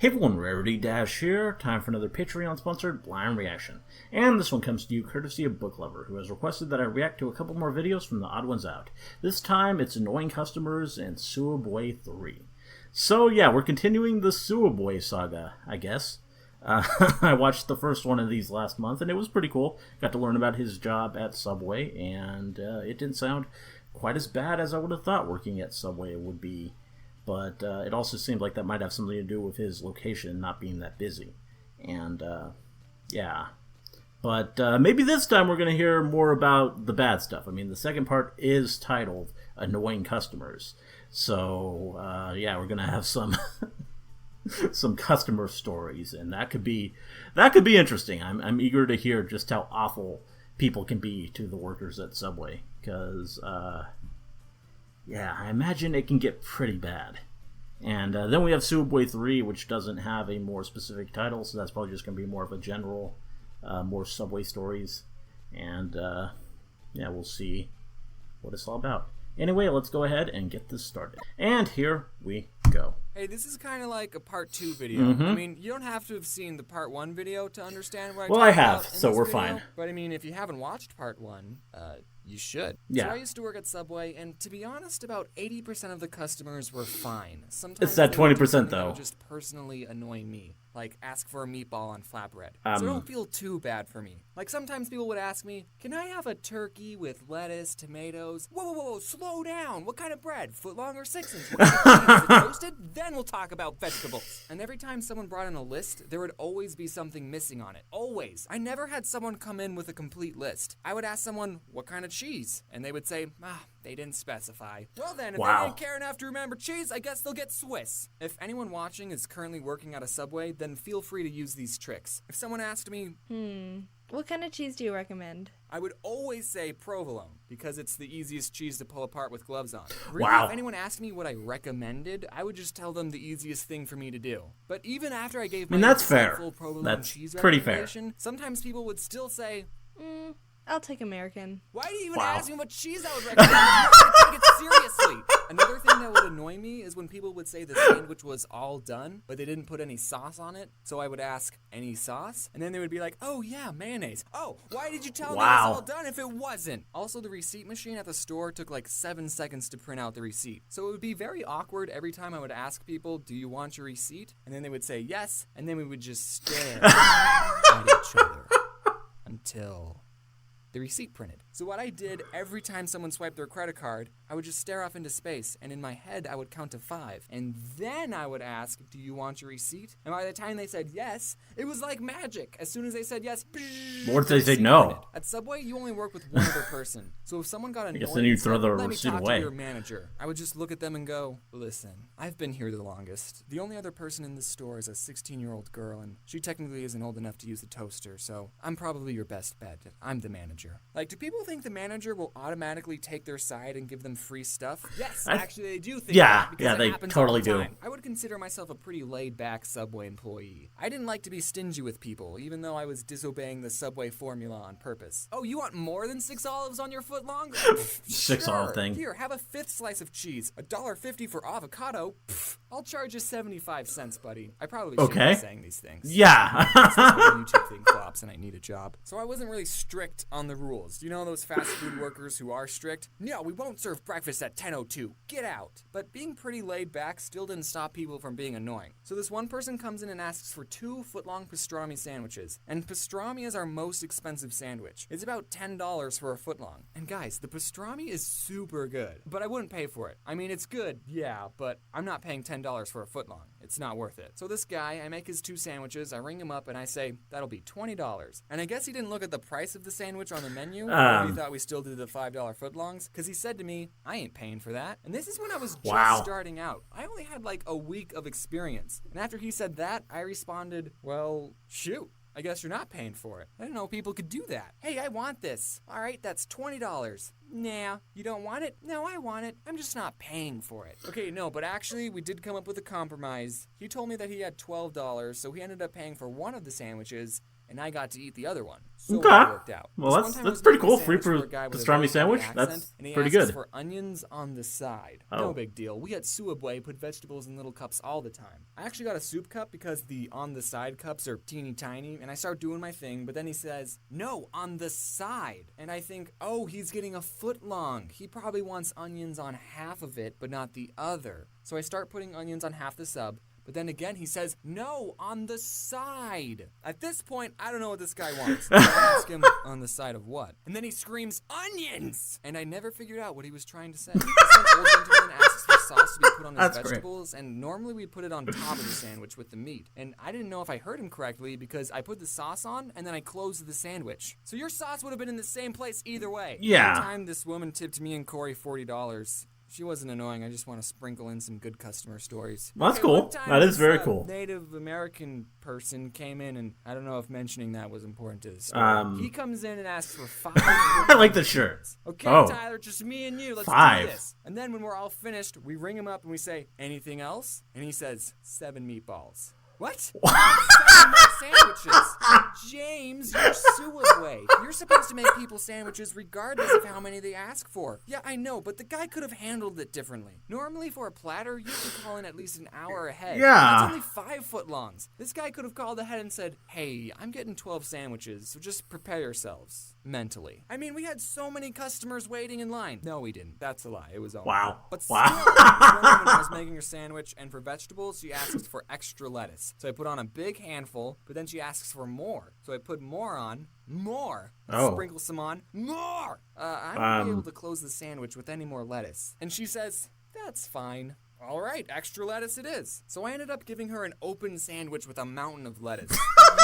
Hey everyone, Rarity Dash here. Time for another Patreon-sponsored blind reaction. And this one comes to you courtesy of Book Lover, who has requested that I react to a couple more videos from the Odd Ones Out. This time, it's Annoying Customers and Sooubway 3. So yeah, we're continuing the Sooubway saga, I guess. I watched the first one of these last month, and it was pretty cool. Got to learn about his job at Subway, and it didn't sound quite as bad as I would have thought working at Subway would be. But it also seemed like that might have something to do with his location not being that busy. And, yeah. But maybe this time we're going to hear more about the bad stuff. I mean, the second part is titled Annoying Customers. So, yeah, we're going to have some some customer stories, and that could be interesting. I'm eager to hear just how awful people can be to the workers at Subway, because yeah, I imagine it can get pretty bad. And then we have Sooubway 3, which doesn't have a more specific title, so that's probably just going to be more of a general, more Subway stories. And yeah, we'll see what it's all about. Anyway, let's go ahead and get this started. And here we go. Hey, this is kind of like a part 2 video. I mean, you don't have to have seen the part 1 video to understand what I Well, I talked have, about in so this we're video. fine. But I mean, if you haven't watched part 1, you should. Yeah. So I used to work at Subway, and to be honest, about 80% of the customers were fine. Sometimes It's that they would do 20% something that though. would just personally annoy me, like ask for a meatball on flatbread. So don't feel too bad for me. Like sometimes people would ask me, "Can I have a turkey with lettuce, tomatoes?" Whoa, slow down. What kind of bread? Footlong or 6-inch? What kind of cheese? Is it toasted? Then we'll talk about vegetables. And every time someone brought in a list, there would always be something missing on it. Always. I never had someone come in with a complete list. I would ask someone, "What kind of cheese?" And they would say, they didn't specify. Well then, if they didn't care enough to remember cheese, I guess they'll get Swiss. If anyone watching is currently working at a Subway, then feel free to use these tricks. If someone asked me, what kind of cheese do you recommend? I would always say provolone, because it's the easiest cheese to pull apart with gloves on. Really, Wow. if anyone asked me what I recommended, I would just tell them the easiest thing for me to do. But even after I gave my that's fair. full provolone That's cheese pretty fair. recommendation, sometimes people would still say, I'll take American. "Why do you even Wow. ask me what cheese I would recommend? I'm not gonna take it seriously." Another thing that would annoy me is when people would say the sandwich was all done, but they didn't put any sauce on it. So I would ask, "Any sauce?" And then they would be like, "Oh yeah, mayonnaise." "Oh, why did you tell me it was all done if it wasn't?" Also, the receipt machine at the store took like 7 seconds to print out the receipt. So it would be very awkward every time I would ask people, "Do you want your receipt?" And then they would say yes, and then we would just stare at each other until the receipt printed. So what I did every time someone swiped their credit card, I would just stare off into space, and in my head I would count to 5. And then I would ask, "Do you want your receipt?" And by the time they said yes, it was like magic. As soon as they said yes, What if the they say receipt no? printed. At Subway, you only work with one other person. So if someone got annoyed, guess then you and throw said, the "Let me receipt talk away." to your manager," I would just look at them and go, "Listen, I've been here the longest. The only other person in this store is a 16-year-old girl, and she technically isn't old enough to use a toaster, so I'm probably your best bet. I'm the manager." Like, do people think the manager will automatically take their side and give them free stuff? Yes, actually they do think that, because it they happens totally all the do. time. I would consider myself a pretty laid-back Subway employee. I didn't like to be stingy with people, even though I was disobeying the Subway formula on purpose. "Oh, you want more than 6 olives on your footlong?" 6 olive thing. Here, have a 5th slice of cheese. $1.50 for avocado. Pfft, I'll charge you 75 cents, buddy. I probably shouldn't Okay. be saying these things. Yeah. This whole YouTube thing flops and I need a job. So I wasn't really strict on the rules. You know those fast food workers who are strict? "No, we won't serve breakfast at 10:02. Get out." But being pretty laid back still didn't stop people from being annoying. So this one person comes in and asks for 2 footlong pastrami sandwiches. And pastrami is our most expensive sandwich. It's about $10 for a footlong. And guys, the pastrami is super good. But I wouldn't pay for it. I mean, it's good, yeah, but I'm not paying $10 for a footlong. It's not worth it. So this guy, I make his 2 sandwiches, I ring him up, and I say, "That'll be $20. And I guess he didn't look at the price of the sandwich on the menu, or he thought we still did the $5 footlongs, because he said to me, "I ain't paying for that." And this is when I was just starting out. I only had like a week of experience. And after he said that, I responded, "Well, shoot. I guess you're not paying for it. I didn't know people could do that. Hey, I want this. All right, that's $20. Nah, you don't want it? No, I want it. I'm just not paying for it. Okay, no, but actually, we did come up with a compromise. He told me that he had $12, so he ended up paying for one of the sandwiches, and I got to eat the other one. So Okay. it worked out. Well, This that's one time I was pretty making a cool. Free sandwich for a guy with a pastrami very sandwich? funny That's accent, and he pretty asks good. for onions on the side. Oh. No big deal. We at Sooubway put vegetables in little cups all the time. I actually got a soup cup because the on the side cups are teeny tiny, and I start doing my thing, but then he says, no, on the side. And I think, oh, he's getting a foot long. He probably wants onions on half of it, but not the other. So I start putting onions on half the sub, but then again, he says, no, on the side. At this point, I don't know what this guy wants. I ask him, on the side of what? And then he screams, onions! And I never figured out what he was trying to say. This old gentleman asks for sauce to be put on his That's great. vegetables, and normally we put it on top of the sandwich with the meat. And I didn't know if I heard him correctly because I put the sauce on, and then I closed the sandwich. So your sauce would have been in the same place either way. Yeah. One time, this woman tipped me and Corey $40. She wasn't annoying. I just want to sprinkle in some good customer stories. Well, that's Okay, cool. one time That is this, very cool. Native American person came in, and I don't know if mentioning that was important to the story. He comes in and asks for 5. I like the shirt. Okay, Oh. Tyler, just me and you. Let's 5. do this. And then when we're all finished, we ring him up and we say, anything else? And he says, 7 meatballs. What? 7 more sandwiches. James, you're Sooubway. You're supposed to make people sandwiches regardless of how many they ask for. Yeah, I know, but the guy could have handled it differently. Normally for a platter, you have to call in at least an hour ahead. Yeah. That's only 5 foot longs. This guy could have called ahead and said, hey, I'm getting 12 sandwiches, so just prepare yourselves. Mentally. I mean, we had so many customers waiting in line. No, we didn't. That's a lie. It was all Wow. But Wow. still, this one woman was making her sandwich, and for vegetables, she asked for extra lettuce. So I put on a big handful, but then she asks for more. So I put more on. More. Oh. Sprinkle some on. More. I won't be able to close the sandwich with any more lettuce. And she says, that's fine. All right, extra lettuce it is. So I ended up giving her an open sandwich with a mountain of lettuce.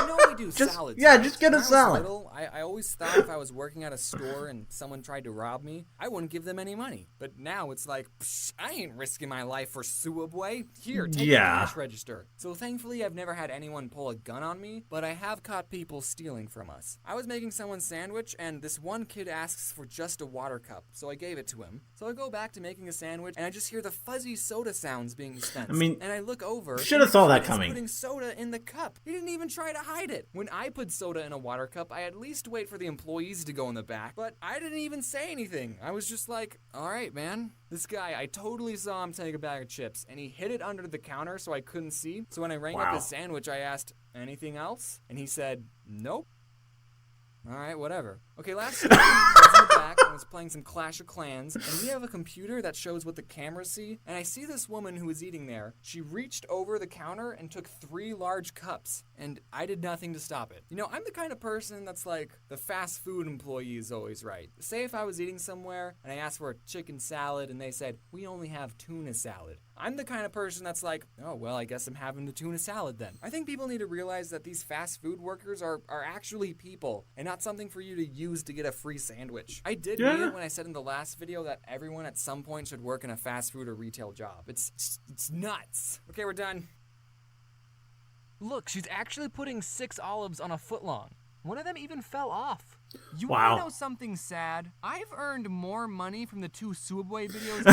You know we do salads. Yeah, just get When a I was salad. little, I always thought if I was working at a store and someone tried to rob me, I wouldn't give them any money. But now it's like, psh, I ain't risking my life for Sooubway. Here, take the Yeah. cash register. So thankfully, I've never had anyone pull a gun on me, but I have caught people stealing from us. I was making someone's sandwich, and this one kid asks for just a water cup, so I gave it to him. So I go back to making a sandwich, and I just hear the fuzzy soda sounds being dispensed. I mean, and I look over. should have saw that He's coming. putting soda in the cup. He didn't even try to hide it. When I put soda in a water cup, I at least wait for the employees to go in the back, but I didn't even say anything. I was just like, all right, man. This guy, I totally saw him take a bag of chips, and he hid it under the counter so I couldn't see. So when I rang up Wow. his sandwich, I asked, anything else? And he said, nope. All right, whatever. Okay, last week, I was in the back and was playing some Clash of Clans, and we have a computer that shows what the cameras see, and I see this woman who was eating there. She reached over the counter and took 3 large cups, and I did nothing to stop it. You know, I'm the kind of person that's like, the fast food employee is always right. Say if I was eating somewhere, and I asked for a chicken salad, and they said, we only have tuna salad. I'm the kind of person that's like, oh, well, I guess I'm having the tuna salad then. I think people need to realize that these fast food workers are actually people, and not something for you to use to get a free sandwich. I did mean it when I said in the last video that everyone at some point should work in a fast food or retail job. It's nuts. Okay, we're done. Look, she's actually putting 6 olives on a foot long. One of them even fell off. You Wow. want to know something sad? I've earned more money from the 2 Sooubway videos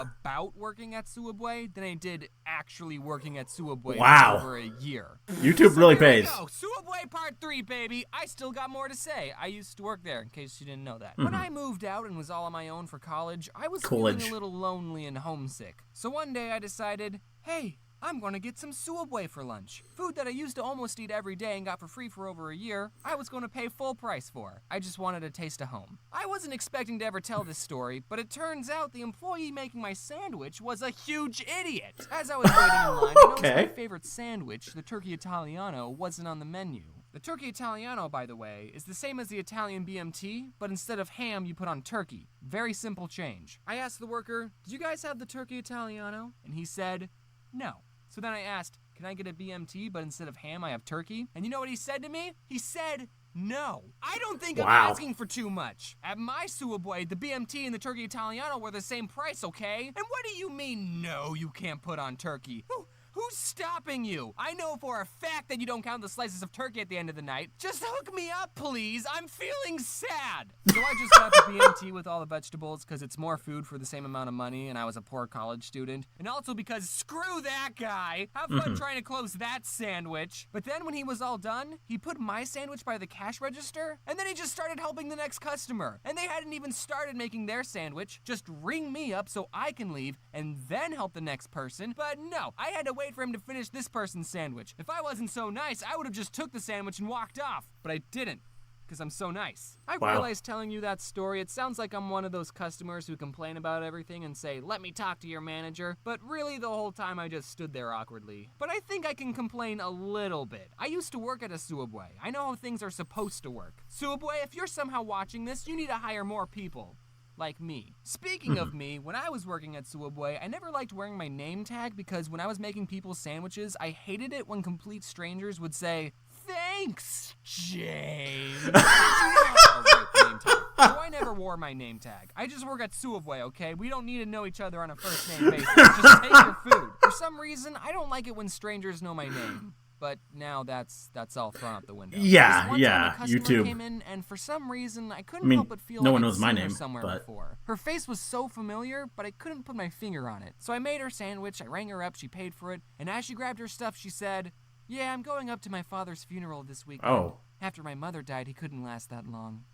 about working at Sooubway than I did actually working at Sooubway Wow. over a year. YouTube really Here we pays. go. Sooubway Part 3, baby. I still got more to say. I used to work there, in case you didn't know that. When I moved out and was all on my own for college, I was feeling a little lonely and homesick. So one day I decided, hey, I'm gonna get some Sooubway for lunch. Food that I used to almost eat every day and got for free for over a year, I was gonna pay full price for. I just wanted a taste of home. I wasn't expecting to ever tell this story, but it turns out the employee making my sandwich was a huge idiot. As I was waiting in line, I noticed my favorite sandwich, the turkey Italiano, wasn't on the menu. The turkey Italiano, by the way, is the same as the Italian BMT, but instead of ham, you put on turkey. Very simple change. I asked the worker, do you guys have the turkey Italiano? And he said, no. So then I asked, can I get a BMT, but instead of ham, I have turkey? And you know what he said to me? He said, no. I don't think I'm asking for too much. At my Sooubway, the BMT and the turkey Italiano were the same price, okay? And what do you mean, no, you can't put on turkey? Who Who's stopping you? I know for a fact that you don't count the slices of turkey at the end of the night. Just hook me up, please. I'm feeling sad. So I just got the BMT with all the vegetables because it's more food for the same amount of money, and I was a poor college student. And also because screw that guy. Have fun trying to close that sandwich. But then when he was all done, he put my sandwich by the cash register, and then he just started helping the next customer. And they hadn't even started making their sandwich. Just ring me up so I can leave and then help the next person. But no, I had to wait for him to finish this person's sandwich. If I wasn't so nice, I would have just took the sandwich and walked off. But I didn't, because I'm so nice. I realize telling you that story, it sounds like I'm one of those customers who complain about everything and say, let me talk to your manager. But really, the whole time I just stood there awkwardly. But I think I can complain a little bit. I used to work at a Sooubway. I know how things are supposed to work. Sooubway, if you're somehow watching this, you need to hire more people. Like me. Speaking of me, when I was working at Sooubway, I never liked wearing my name tag because when I was making people's sandwiches, I hated it when complete strangers would say, thanks, James. Name tag. So I never wore my name tag. I just work at Sooubway, okay? We don't need to know each other on a first name basis. Just take your food. For some reason, I don't like it when strangers know my name. But now that's all thrown out the window. Yeah, YouTube. YouTube. Came in, and for some reason, I couldn't help but feel no like one I'd knows my seen her name, somewhere but... before. Her face was so familiar, but I couldn't put my finger on it. So I made her sandwich, I rang her up, she paid for it, and as she grabbed her stuff, she said, yeah, I'm going up to my father's funeral this weekend. Oh. After my mother died, he couldn't last that long.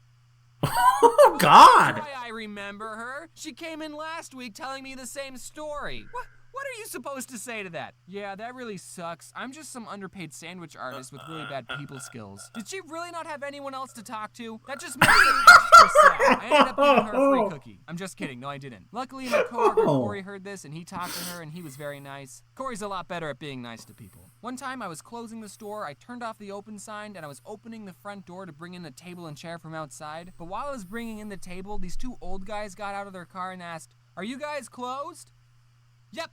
Oh, God! That's why I remember her. She came in last week telling me the same story. What are you supposed to say to that? Yeah, that really sucks. I'm just some underpaid sandwich artist with really bad people skills. Did she really not have anyone else to talk to? That just makes it extra sad. I ended up giving her a free cookie. I'm just kidding. No, I didn't. Luckily, my coworker Corey heard this, and he talked to her, and he was very nice. Corey's a lot better at being nice to people. One time, I was closing the store, I turned off the open sign, and I was opening the front door to bring in a table and chair from outside. But while I was bringing in the table, these two old guys got out of their car and asked, are you guys closed? Yep.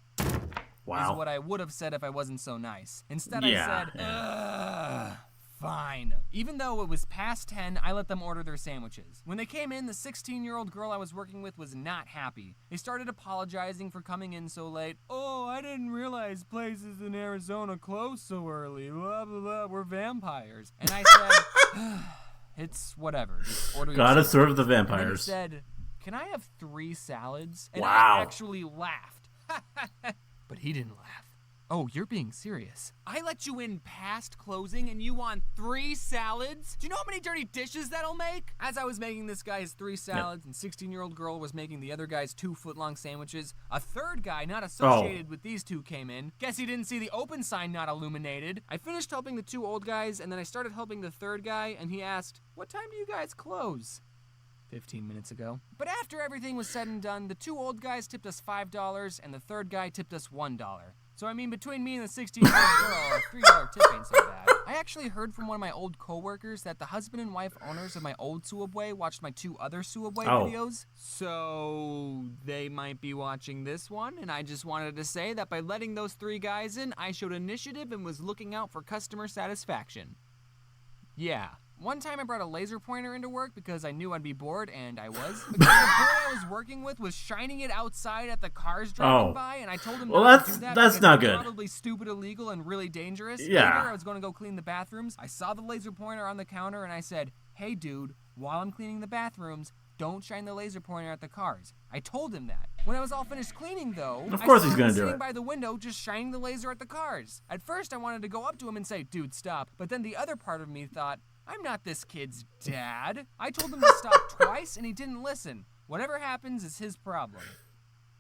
Wow. Is what I would have said if I wasn't so nice. Instead, I said, ugh, fine. Even though it was past 10, I let them order their sandwiches. When they came in, the 16-year-old girl I was working with was not happy. They started apologizing for coming in so late. Oh, I didn't realize places in Arizona close so early. Blah, blah, blah. We're vampires. And I said, it's whatever. Just order your Gotta sandwich. serve the And then he vampires. said, can I have 3 salads? And Wow. I actually laughed. But he didn't laugh. Oh, you're being serious. I let you in past closing and you want 3 salads? Do you know how many dirty dishes that'll make? As I was making this guy's 3 salads and 16-year-old girl was making the other guy's 2 foot-long sandwiches, a third guy not associated with these two came in. Guess he didn't see the open sign not illuminated. I finished helping the 2 old guys and then I started helping the third guy and he asked, what time do you guys close? 15 minutes ago. But after everything was said and done, the 2 old guys tipped us $5 and the third guy tipped us $1. So I mean, between me and the 16-year-old girl, a $3 tip ain't so bad. I actually heard from one of my old coworkers that the husband and wife owners of my old Sooubway watched my 2 other Sooubway videos. So they might be watching this one, and I just wanted to say that by letting those 3 guys in, I showed initiative and was looking out for customer satisfaction. Yeah. One time I brought a laser pointer into work because I knew I'd be bored, and I was. Because the boy I was working with was shining it outside at the cars driving by, and I told him not to do that that's because not it's good. probably stupid, illegal, and really dangerous. Yeah. Later, I was going to go clean the bathrooms. I saw the laser pointer on the counter, and I said, hey, dude, while I'm cleaning the bathrooms, don't shine the laser pointer at the cars. I told him that. When I was all finished cleaning, though, Of course I saw he's him gonna do sitting it. by the window just shining the laser at the cars. At first, I wanted to go up to him and say, dude, stop. But then the other part of me thought, I'm not this kid's dad. I told him to stop twice, and he didn't listen. Whatever happens is his problem.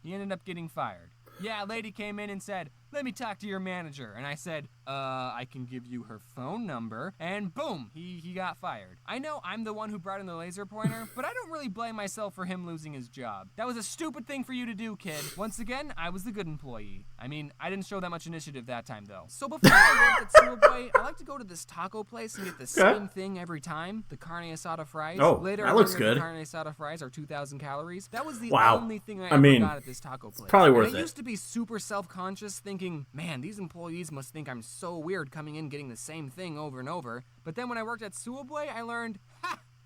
He ended up getting fired. Yeah, a lady came in and said, let me talk to your manager. And I said, I can give you her phone number. And boom, he got fired. I know I'm the one who brought in the laser pointer, but I don't really blame myself for him losing his job. That was a stupid thing for you to do, kid. Once again, I was the good employee. I mean, I didn't show that much initiative that time, though. So before I worked at Sooubway, I like to go to this taco place and get the same thing every time, the carne asada fries. Oh, Later, that I looks learned that good. the carne asada fries are 2,000 calories. That was the Wow. only thing I I ever mean, got at this taco place. probably And worth I it. used to be super self-conscious, thinking, man, these employees must think I'm so weird coming in getting the same thing over and over. But then when I worked at Sooubway, I learned,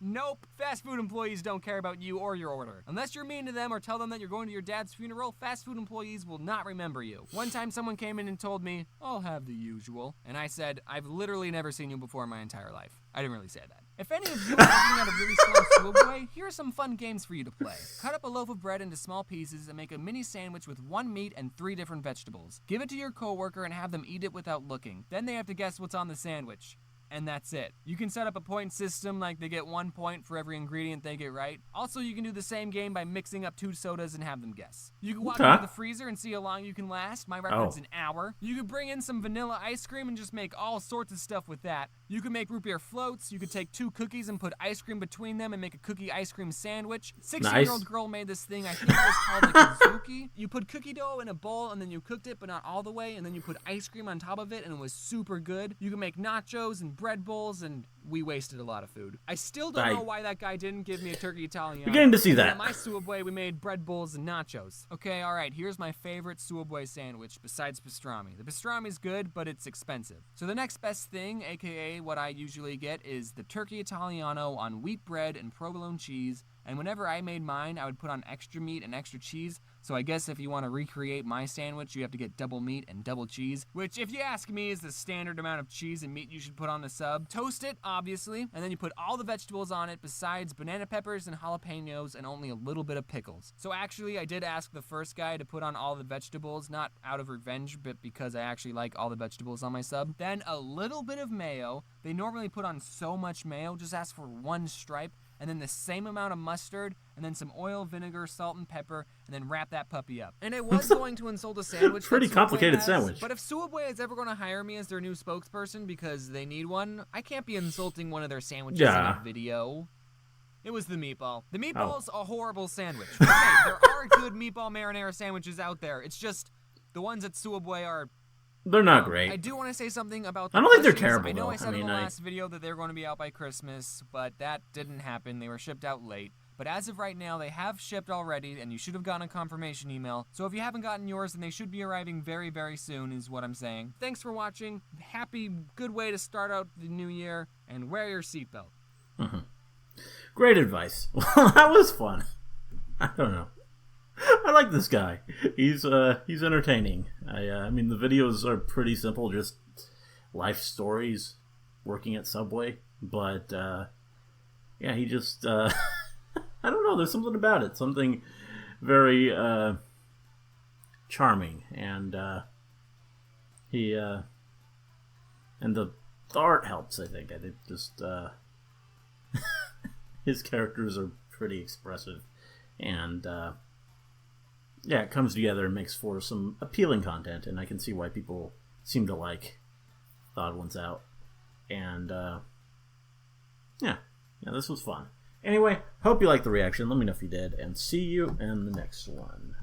Nope. Fast food employees don't care about you or your order. Unless you're mean to them or tell them that you're going to your dad's funeral, fast food employees will not remember you. One time someone came in and told me, I'll have the usual. And I said, I've literally never seen you before in my entire life. I didn't really say that. If any of you are looking at a really slow Sooubway, here are some fun games for you to play. Cut up a loaf of bread into small pieces and make a mini sandwich with 1 meat and 3 different vegetables. Give it to your coworker and have them eat it without looking. Then they have to guess what's on the sandwich. And that's it. You can set up a point system, like they get 1 point for every ingredient they get right. Also, you can do the same game by mixing up 2 sodas and have them guess. You can walk into the freezer and see how long you can last. My record's an hour. You could bring in some vanilla ice cream and just make all sorts of stuff with that. You could make root beer floats. You could take 2 cookies and put ice cream between them and make a cookie ice cream sandwich. 16-year-old girl made this thing. I think it was called like a Zuki. You put cookie dough in a bowl and then you cooked it, but not all the way, and then you put ice cream on top of it, and it was super good. You can make nachos and bread bowls, and we wasted a lot of food. I still don't know why that guy didn't give me a turkey Italiano. Beginning to see that. At my Sooubway, we made bread bowls and nachos. Okay, alright, here's my favorite Sooubway sandwich besides pastrami. The pastrami's good, but it's expensive. So the next best thing, aka what I usually get, is the turkey Italiano on wheat bread and provolone cheese. And whenever I made mine, I would put on extra meat and extra cheese. So I guess if you want to recreate my sandwich, you have to get double meat and double cheese, which, if you ask me, is the standard amount of cheese and meat you should put on a sub. Toast it, obviously, and then you put all the vegetables on it besides banana peppers and jalapenos and only a little bit of pickles. So actually, I did ask the first guy to put on all the vegetables, not out of revenge, but because I actually like all the vegetables on my sub. Then a little bit of mayo. They normally put on so much mayo, just ask for 1 stripe. And then the same amount of mustard, and then some oil, vinegar, salt, and pepper, and then wrap that puppy up. And I was going to insult a sandwich. Pretty complicated sandwich. But if Sooubway is ever going to hire me as their new spokesperson because they need one, I can't be insulting one of their sandwiches in a video. It was the meatball. The meatball's a horrible sandwich. Okay, there are good meatball marinara sandwiches out there. It's just the ones at Sooubway are... They're not great. I do want to say something about the I don't think they're plushies. terrible, I know though. I said in the last video that they were going to be out by Christmas, but that didn't happen. They were shipped out late. But as of right now, they have shipped already, and you should have gotten a confirmation email. So if you haven't gotten yours, then they should be arriving very, very soon, is what I'm saying. Thanks for watching. Happy, good way to start out the new year, and wear your seatbelt. Mm-hmm. Great advice. Well, that was fun. I don't know. I like this guy. He's entertaining. I mean, the videos are pretty simple, just life stories, working at Subway. But yeah, he just I don't know. There's something about it, something very charming, and he and the art helps. I think just his characters are pretty expressive, and yeah, it comes together and makes for some appealing content, and I can see why people seem to like the Odd Ones Out. And yeah, this was fun. Anyway, hope you liked the reaction. Let me know if you did, and see you in the next one.